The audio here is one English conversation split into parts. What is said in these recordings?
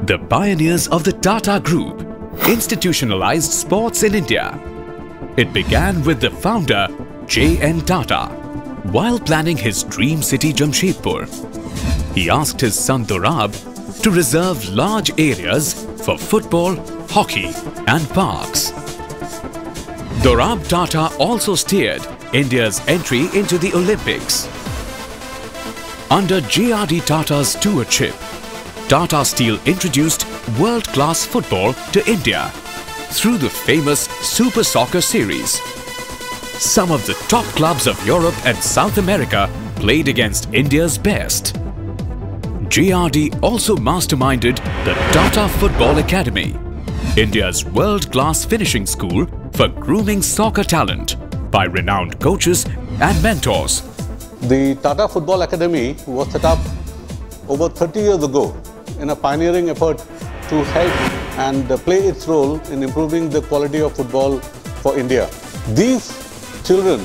The pioneers of the Tata Group institutionalized sports in India. It began with the founder J.N. Tata. While planning his dream city Jamshedpur, he asked his son Dorab to reserve large areas for football, hockey and parks. Dorab Tata also steered India's entry into the Olympics. Under J.R.D. Tata's stewardship, Tata Steel introduced world-class football to India through the famous Super Soccer series. Some of the top clubs of Europe and South America played against India's best. J.R.D. also masterminded the Tata Football Academy, India's world-class finishing school for grooming soccer talent by renowned coaches and mentors. The Tata Football Academy was set up over 30 years ago in a pioneering effort to help and play its role in improving the quality of football for India. These children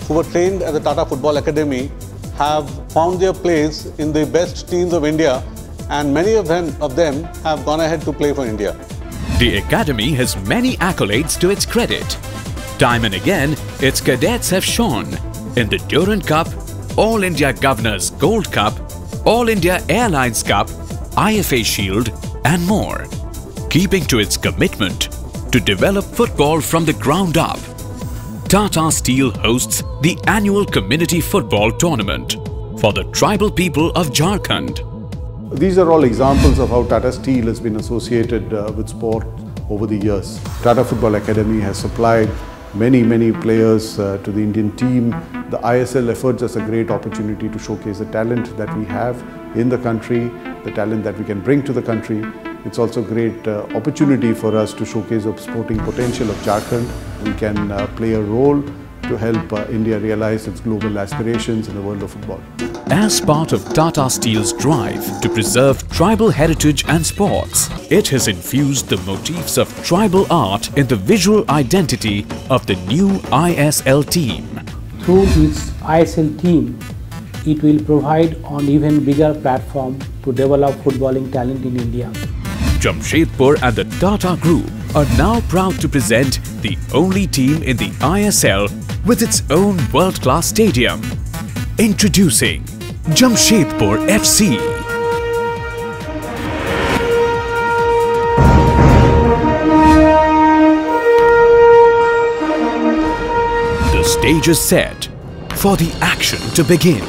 who were trained at the Tata Football Academy have found their place in the best teams of India, and many of them have gone ahead to play for India. The academy has many accolades to its credit. Time and again, its cadets have shone in the Durand Cup, All India Governors Gold Cup, All India Airlines Cup, IFA Shield and more, keeping to its commitment to develop football from the ground up. Tata Steel hosts the annual Community Football Tournament for the tribal people of Jharkhand. These are all examples of how Tata Steel has been associated with sport over the years. Tata Football Academy has supplied many players to the Indian team. The ISL affords us a great opportunity to showcase the talent that we have in the country, the talent that we can bring to the country. It's also a great opportunity for us to showcase the sporting potential of Jharkhand. We can play a role to help India realize its global aspirations in the world of football. As part of Tata Steel's drive to preserve tribal heritage and sports, it has infused the motifs of tribal art in the visual identity of the new ISL team. Through its ISL team, it will provide an even bigger platform to develop footballing talent in India. Jamshedpur and the Tata Group are now proud to present the only team in the ISL with its own world-class stadium. Introducing Jamshedpur FC. The stage is set for the action to begin.